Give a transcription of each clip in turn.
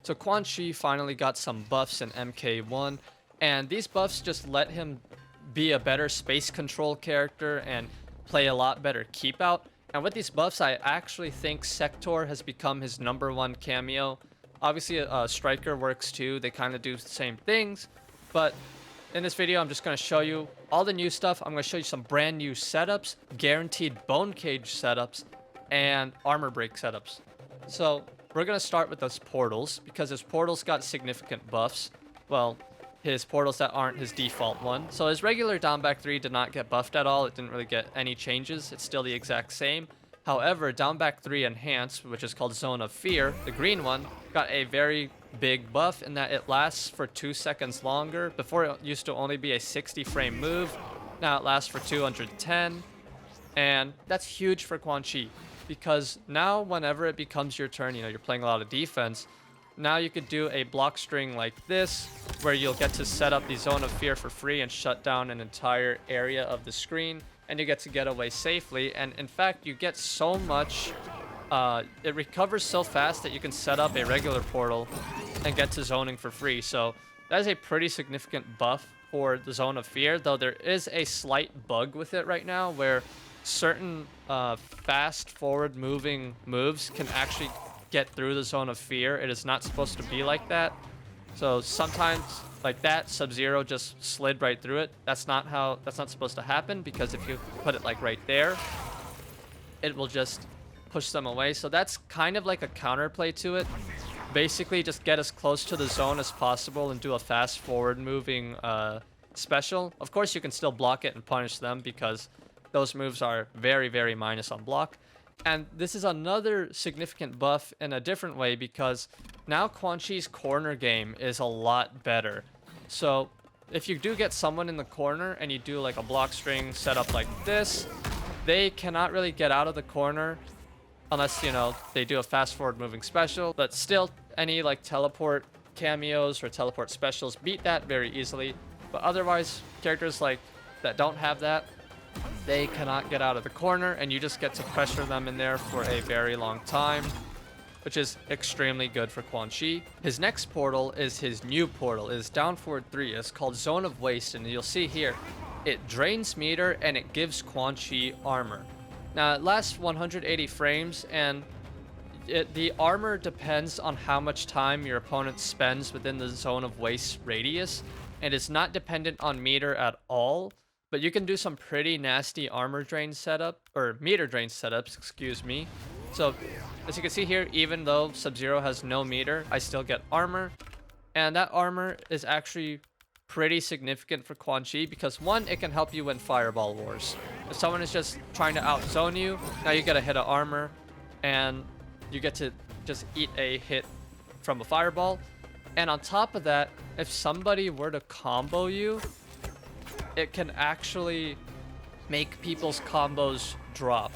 So Quan Chi finally got some buffs in MK1, and these buffs just let him be a better space control character and play a lot better keep out. And with these buffs, I actually think Sector has become his #1 cameo. Obviously, Striker works too. They kind of do the same things. But in this video, I'm just going to show you all the new stuff. I'm going to show you some brand new setups, guaranteed bone cage setups, and armor break setups. So we're going to start with those portals because his portals got significant buffs. Well, his portals that aren't his default one. So his regular down back 3 did not get buffed at all. It didn't really get any changes. It's still the exact same. However, down back 3 enhanced, which is called Zone of Fear, the green one, got a very big buff in that it lasts for 2 seconds longer. Before, it used to only be a 60 frame move. Now it lasts for 210. And that's huge for Quan Chi because now whenever it becomes your turn, you're playing a lot of defense. Now you could do a block string like this, where you'll get to set up the Zone of Fear for free and shut down an entire area of the screen, and you get to get away safely. And in fact, you get so much, it recovers so fast that you can set up a regular portal and get to zoning for free. So that is a pretty significant buff for the Zone of Fear, though there is a slight bug with it right now, where certain fast forward moving moves can actually get through the Zone of Fear. It is not supposed to be like that. So sometimes like that, Sub-Zero just slid right through it. That's not supposed to happen, because if you put it like right there, it will just push them away. So that's kind of like a counterplay to it. Basically just get as close to the zone as possible and do a fast forward moving special. Of course you can still block it and punish them because those moves are very, very minus on block. And this is another significant buff in a different way, because now Quan Chi's corner game is a lot better. So if you do get someone in the corner and you do like a block string setup like this, they cannot really get out of the corner unless, they do a fast forward moving special. But still, any like teleport cameos or teleport specials beat that very easily. But otherwise, characters like that don't have that, they cannot get out of the corner, and you just get to pressure them in there for a very long time, which is extremely good for Quan Chi. His next portal is his new portal. It is down forward 3. It's called Zone of Waste, and you'll see here, it drains meter and it gives Quan Chi armor. Now it lasts 180 frames, and the armor depends on how much time your opponent spends within the Zone of Waste radius, and it's not dependent on meter at all. But you can do some pretty nasty armor drain setup, or meter drain setups, excuse me. So, as you can see here, even though Sub-Zero has no meter, I still get armor. And that armor is actually pretty significant for Quan Chi because, one, it can help you win Fireball Wars. If someone is just trying to outzone you, now you get a hit of armor, and you get to just eat a hit from a Fireball. And on top of that, if somebody were to combo you, it can actually make people's combos drop.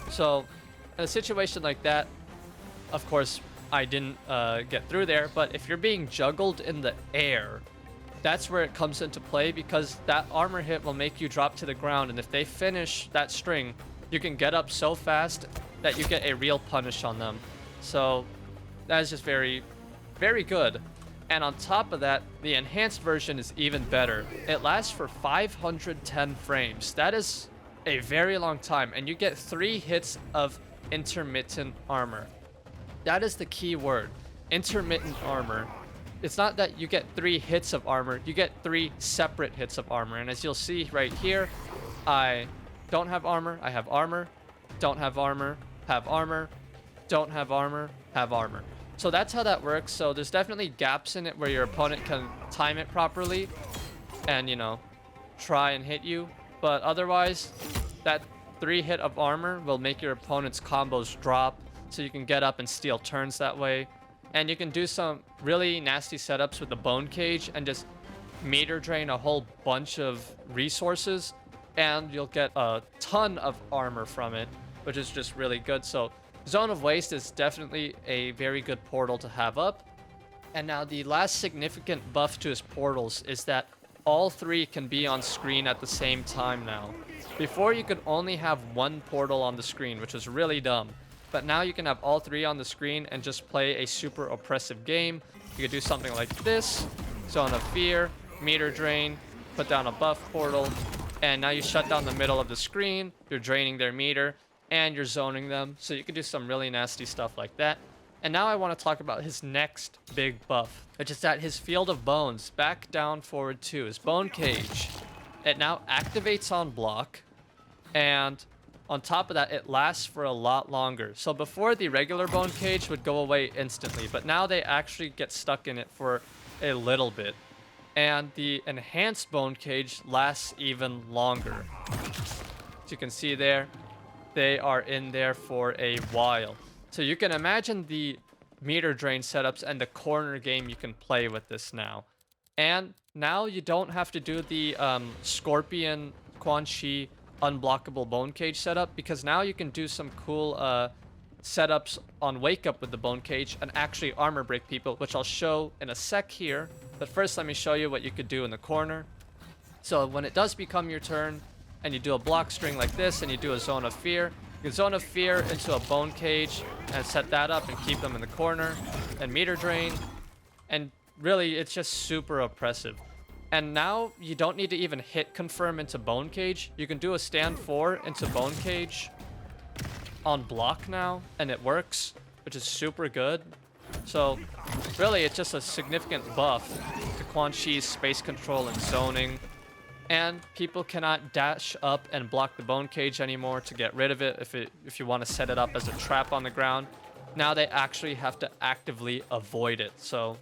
So in a situation like that, of course, I didn't get through there, but if you're being juggled in the air, that's where it comes into play, because that armor hit will make you drop to the ground, and if they finish that string, you can get up so fast that you get a real punish on them. So that is just very, very good. And on top of that, the enhanced version is even better. It lasts for 510 frames. That is a very long time, and you get 3 hits of intermittent armor. That is the key word, intermittent armor. It's not that you get 3 hits of armor, you get 3 separate hits of armor. And as you'll see right here, I don't have armor, I have armor, don't have armor, have armor, don't have armor, have armor. So that's how that works. So there's definitely gaps in it where your opponent can time it properly and, try and hit you. But otherwise, that 3 hit of armor will make your opponent's combos drop, so you can get up and steal turns that way. And you can do some really nasty setups with the bone cage and just meter drain a whole bunch of resources, and you'll get a ton of armor from it, which is just really good. So Zone of Waste is definitely a very good portal to have up. And now the last significant buff to his portals is that all 3 can be on screen at the same time now. Before, you could only have 1 portal on the screen, which was really dumb. But now you can have all three on the screen and just play a super oppressive game. You could do something like this, Zone of Fear, Meter Drain, put down a buff portal, and now you shut down the middle of the screen, you're draining their meter, and you're zoning them. So you can do some really nasty stuff like that. And now I want to talk about his next big buff, which is that his Field of Bones, back, down, forward 2, his Bone Cage. It now activates on block, and on top of that, it lasts for a lot longer. So before, the regular Bone Cage would go away instantly, but now they actually get stuck in it for a little bit. And the enhanced Bone Cage lasts even longer. As you can see there, they are in there for a while. So you can imagine the meter drain setups and the corner game you can play with this now. And now you don't have to do the Scorpion Quan Chi unblockable Bone Cage setup, because now you can do some cool setups on Wake Up with the Bone Cage and actually armor break people, which I'll show in a sec here. But first, let me show you what you could do in the corner. So when it does become your turn and you do a block string like this and you do a Zone of Fear, you can Zone of Fear into a Bone Cage and set that up and keep them in the corner and meter drain. And really, it's just super oppressive. And now you don't need to even hit confirm into Bone Cage. You can do a stand 4 into Bone Cage on block now, and it works, which is super good. So really, it's just a significant buff to Quan Chi's space control and zoning. And people cannot dash up and block the Bone Cage anymore to get rid of it if you want to set it up as a trap on the ground. Now they actually have to actively avoid it. So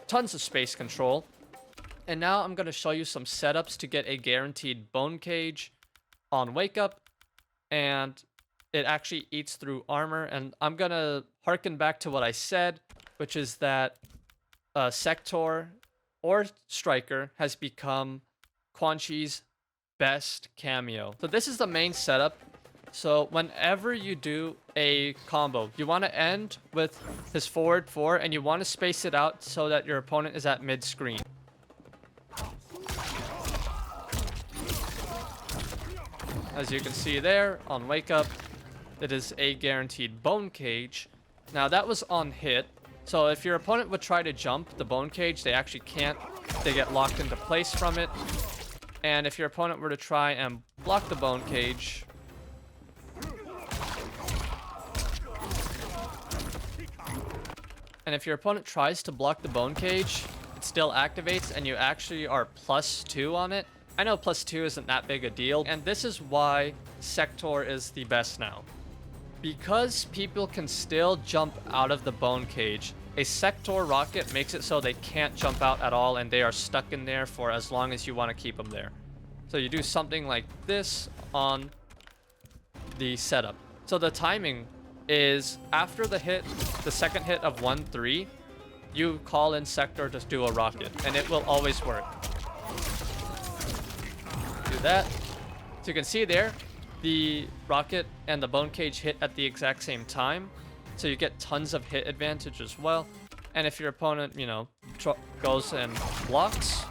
tons of space control. And now I'm going to show you some setups to get a guaranteed Bone Cage on Wake Up. And it actually eats through armor. And I'm going to harken back to what I said, which is that Sector or Striker has become Quan Chi's best cameo. So this is the main setup. So whenever you do a combo, you want to end with his forward 4, and you want to space it out so that your opponent is at mid-screen. As you can see there, on Wake Up, it is a guaranteed Bone Cage. Now that was on hit, so if your opponent would try to jump the Bone Cage, they actually can't. They get locked into place from it. And if your opponent were to try and block the Bone Cage, and if your opponent tries to block the Bone Cage, it still activates and you actually are +2 on it. I know +2 isn't that big a deal, and this is why Sector is the best now. Because people can still jump out of the Bone Cage, a Sector rocket makes it so they can't jump out at all and they are stuck in there for as long as you want to keep them there. So you do something like this on the setup. So the timing is after the hit, the second hit of 1-3, you call in Sector to do a rocket, and it will always work. Do that. So you can see there, the rocket and the Bone Cage hit at the exact same time. So you get tons of hit advantage as well. And if your opponent, you know, goes and blocks,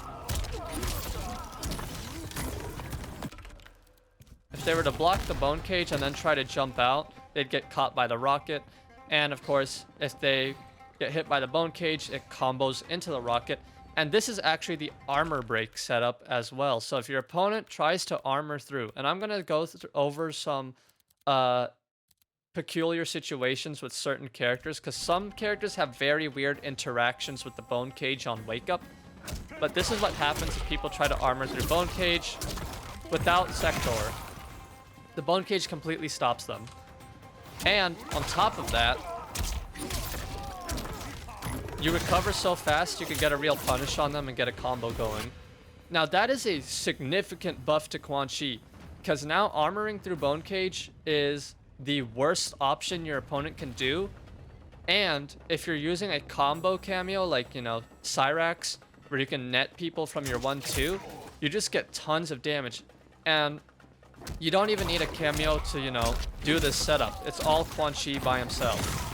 if they were to block the Bone Cage and then try to jump out, they'd get caught by the rocket. And of course, if they get hit by the Bone Cage, it combos into the rocket. And this is actually the armor break setup as well. So if your opponent tries to armor through, and I'm going to go over some peculiar situations with certain characters, because some characters have very weird interactions with the Bone Cage on Wake Up. But this is what happens if people try to armor through Bone Cage without Sector. The Bone Cage completely stops them. And on top of that, you recover so fast you can get a real punish on them and get a combo going. Now that is a significant buff to Quan Chi, because now armoring through Bone Cage is the worst option your opponent can do. And if you're using a combo cameo like, you know, Cyrax, where you can net people from your 1-2, you just get tons of damage. And you don't even need a cameo to, you know, do this setup. It's all Quan Chi by himself.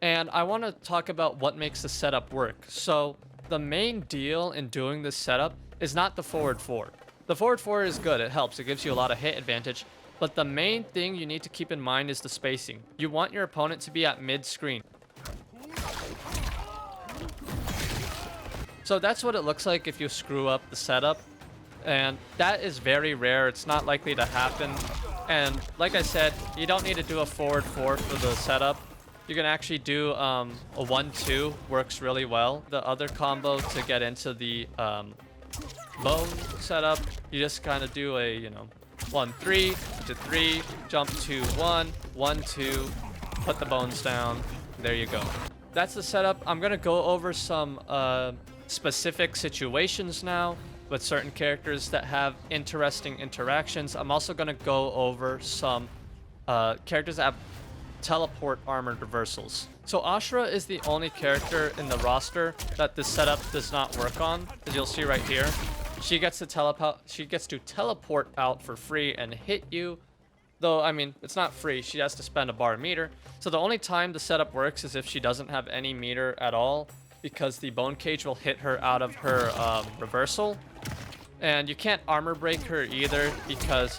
And I want to talk about what makes the setup work. So the main deal in doing this setup is not the forward 4. The forward 4 is good. It helps. It gives you a lot of hit advantage. But the main thing you need to keep in mind is the spacing. You want your opponent to be at mid-screen. So that's what it looks like if you screw up the setup. And that is very rare. It's not likely to happen. And like I said, you don't need to do a forward 4 for the setup. You can actually do a 1-2, works really well. The other combo to get into the bone setup, you just kind of do a, 1-3 to 3, jump to 1, 1-2, put the bones down. There you go. That's the setup. I'm going to go over some specific situations now with certain characters that have interesting interactions. I'm also going to go over some characters that have teleport armored reversals. So Ashura is the only character in the roster that this setup does not work on, as you'll see right here. She gets to teleport out for free and hit you. Though, I mean, it's not free. She has to spend a bar meter. So the only time the setup works is if she doesn't have any meter at all, because the bone cage will hit her out of her reversal. And you can't armor break her either because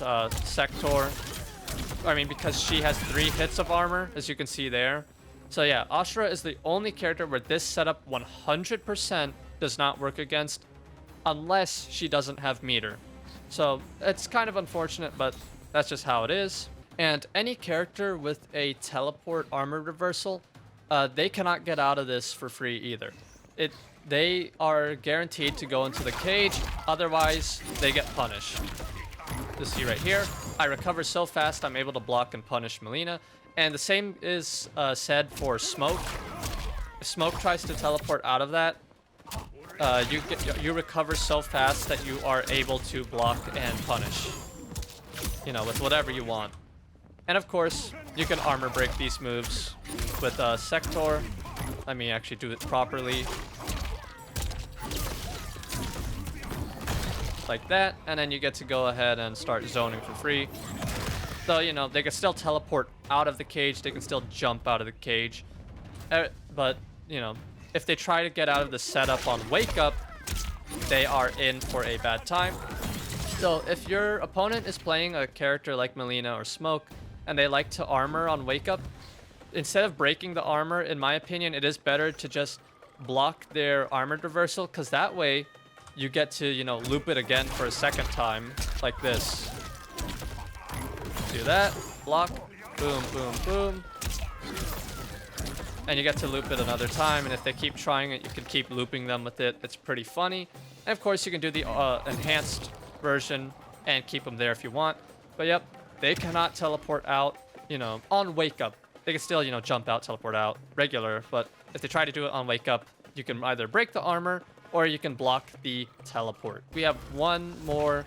because she has 3 hits of armor, as you can see there. So yeah, Ashura is the only character where this setup 100% does not work against unless she doesn't have meter. So it's kind of unfortunate, but that's just how it is. And any character with a teleport armor reversal, they cannot get out of this for free either. They are guaranteed to go into the cage, otherwise they get punished. You see right here, I recover so fast I'm able to block and punish Melina. And the same is said for Smoke. If Smoke tries to teleport out of that, you recover so fast that you are able to block and punish, with whatever you want. And of course, you can armor break these moves with Sector. Let me actually do it properly. Like that, and then you get to go ahead and start zoning for free. So, they can still teleport out of the cage, they can still jump out of the cage. But, if they try to get out of the setup on Wake Up, they are in for a bad time. So, if your opponent is playing a character like Melina or Smoke, and they like to armor on Wake Up, instead of breaking the armor, in my opinion, it is better to just block their armored reversal, because that way, you get to, loop it again for a second time, like this. Do that, block, boom, boom, boom. And you get to loop it another time, and if they keep trying it, you can keep looping them with it. It's pretty funny. And of course, you can do the enhanced version and keep them there if you want. But yep, they cannot teleport out, on Wake Up. They can still, jump out, teleport out, regular. But if they try to do it on Wake Up, you can either break the armor, or you can block the teleport. We have one more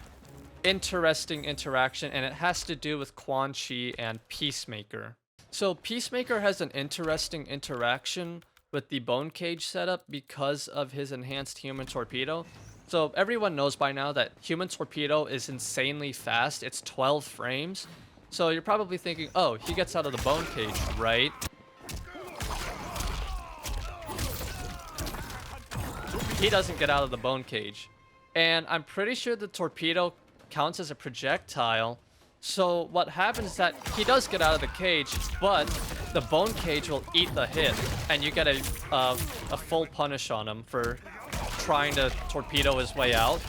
interesting interaction, and it has to do with Quan Chi and Peacemaker. So Peacemaker has an interesting interaction with the bone cage setup because of his enhanced human torpedo. So everyone knows by now that human torpedo is insanely fast. It's 12 frames. So you're probably thinking, oh, he gets out of the bone cage, right? He doesn't get out of the bone cage. And I'm pretty sure the torpedo counts as a projectile. So what happens is that he does get out of the cage, but the bone cage will eat the hit, and you get a full punish on him for trying to torpedo his way out.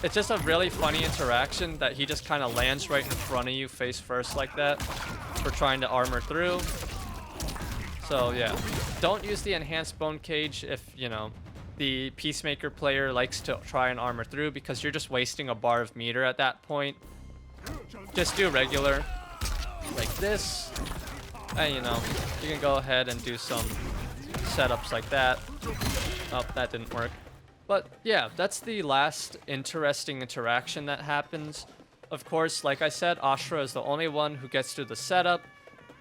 It's just a really funny interaction that he just kind of lands right in front of you face first like that for trying to armor through. So yeah, don't use the enhanced bone cage if, the Peacemaker player likes to try and armor through, because you're just wasting a bar of meter at that point. Just do regular, like this, and you can go ahead and do some setups like that. Oh, that didn't work. But yeah, that's the last interesting interaction that happens. Of course, like I said, Ashura is the only one who gets through the setup.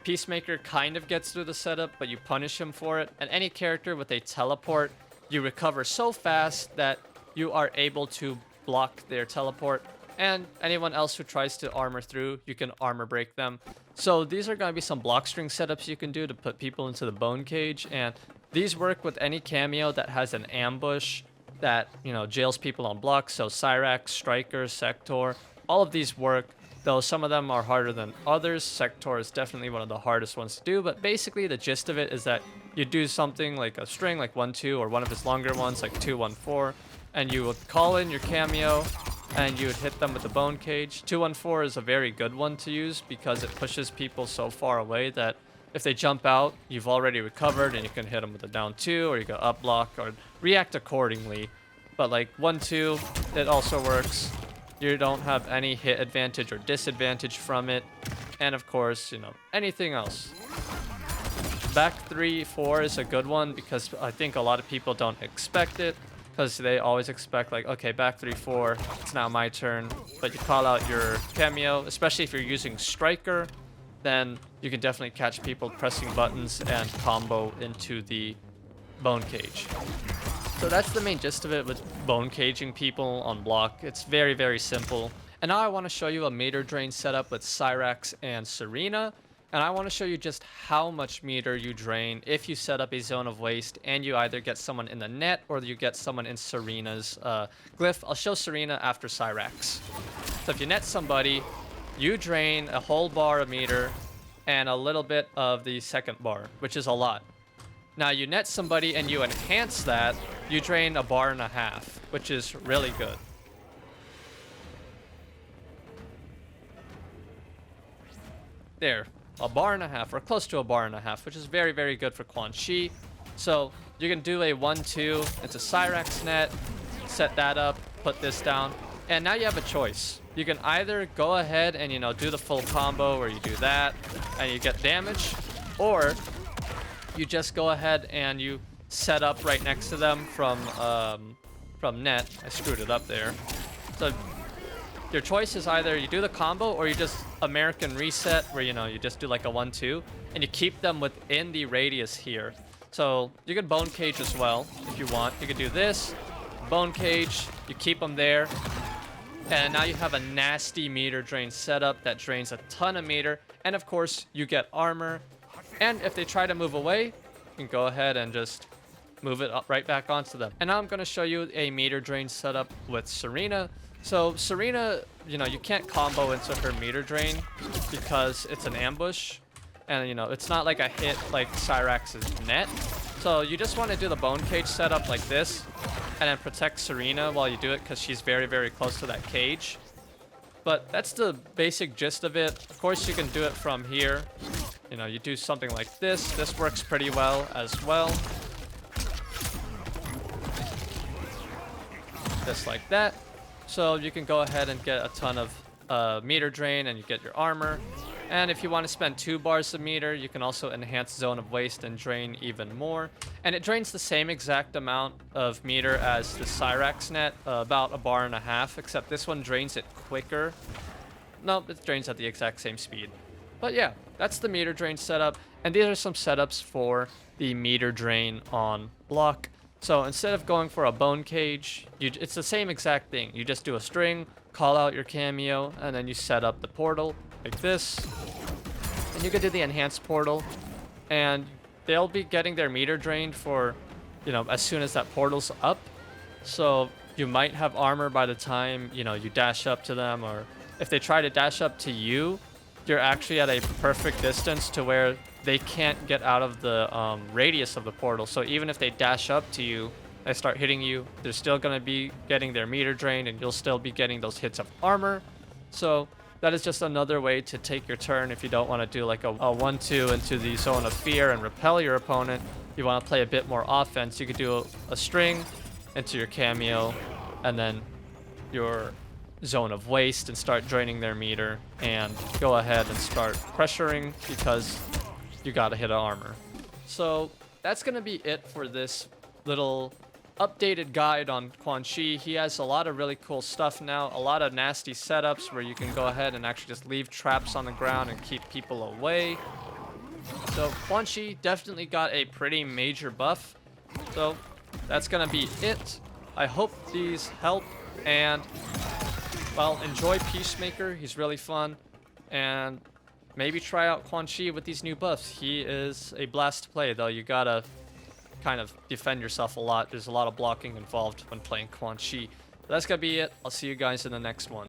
Peacemaker kind of gets through the setup, but you punish him for it. And any character with a teleport, you recover so fast that you are able to block their teleport. And anyone else who tries to armor through, you can armor break them. So these are going to be some block string setups you can do to put people into the bone cage. And these work with any cameo that has an ambush that, jails people on blocks. So Cyrax, Striker, Sector, all of these work. though some of them are harder than others. Sector is definitely one of the hardest ones to do, but basically the gist of it is that you do something like a string like 1-2 or one of his longer ones like 2-1-4, and you would call in your cameo and you would hit them with the bone cage. 2-1-4 is a very good one to use because it pushes people so far away that if they jump out, you've already recovered and you can hit them with a down 2, or you can up block or react accordingly. But like 1-2, it also works. You don't have any hit advantage or disadvantage from it. And of course, you know, anything else. Back 3-4 is a good one because I think a lot of people don't expect it, because they always expect like, okay, back 3-4, it's now my turn. But you call out your cameo, especially if you're using Striker, then you can definitely catch people pressing buttons and combo into the bone cage. So that's the main gist of it with bone caging people on block. It's very, very simple. And now I want to show you a meter drain setup with Cyrax and Sareena. And I want to show you just how much meter you drain if you set up a zone of waste and you either get someone in the net or you get someone in Sareena's glyph. I'll show Sareena after Cyrax. So if you net somebody, you drain a whole bar of meter and a little bit of the second bar, which is a lot. Now you net somebody and you enhance that, you drain a bar and a half, which is really good. There, a bar and a half, or close to a bar and a half, which is very, very good for Quan Chi. So you can do a 1-2 into Cyrax net, set that up, put this down, and now you have a choice. You can either go ahead and, you know, do the full combo where you do that and you get damage, or you just go ahead and you set up right next to them from net. I screwed it up there. So your choice is either you do the combo or you just American reset where, you know, you just do like a 1-2 and you keep them within the radius here. So you can bone cage as well if you want. You could do this, bone cage, you keep them there. And now you have a nasty meter drain setup that drains a ton of meter. And of course, you get armor. And if they try to move away, you can go ahead and just move it up right back onto them. And now I'm going to show you a meter drain setup with Sareena. So Sareena, you know, you can't combo into her meter drain because it's an ambush. And, you know, it's not like a hit like Cyrax's net. So you just want to do the bone cage setup like this and then protect Sareena while you do it because she's very, very close to that cage. But that's the basic gist of it. Of course, you can do it from here. You know, you do something like this. This works pretty well as well. Just like that. So you can go ahead and get a ton of meter drain and you get your armor. And if you want to spend 2 bars of meter, you can also enhance Zone of Waste and drain even more. And it drains the same exact amount of meter as the Cyrax net, about a bar and a half, except this one drains it quicker. No, it drains at the exact same speed. But yeah, that's the meter drain setup. And these are some setups for the meter drain on block. So instead of going for a bone cage, it's the same exact thing. You just do a string, call out your cameo, and then you set up the portal like this. And you can do the enhanced portal, and they'll be getting their meter drained for, you know, as soon as that portal's up. So you might have armor by the time, you know, you dash up to them, or if they try to dash up to you, you're actually at a perfect distance to where they can't get out of the radius of the portal. So even if they dash up to you, they start hitting you, they're still going to be getting their meter drained, and you'll still be getting those hits of armor. So that is just another way to take your turn if you don't want to do like a 1-2 into the zone of fear and repel your opponent. You want to play a bit more offense. You could do a string into your cameo and then your zone of waste and start draining their meter and go ahead and start pressuring because you got to hit armor. So that's going to be it for this little updated guide on Quan Chi. He has a lot of really cool stuff now, a lot of nasty setups where you can go ahead and actually just leave traps on the ground and keep people away. So Quan Chi definitely got a pretty major buff. So that's gonna be it. I hope these help, and well, enjoy Peacemaker. He's really fun, and maybe try out Quan Chi with these new buffs. He is a blast to play, though. You gotta kind of defend yourself a lot. There's a lot of blocking involved when playing Quan Chi. That's gonna be it. I'll see you guys in the next one.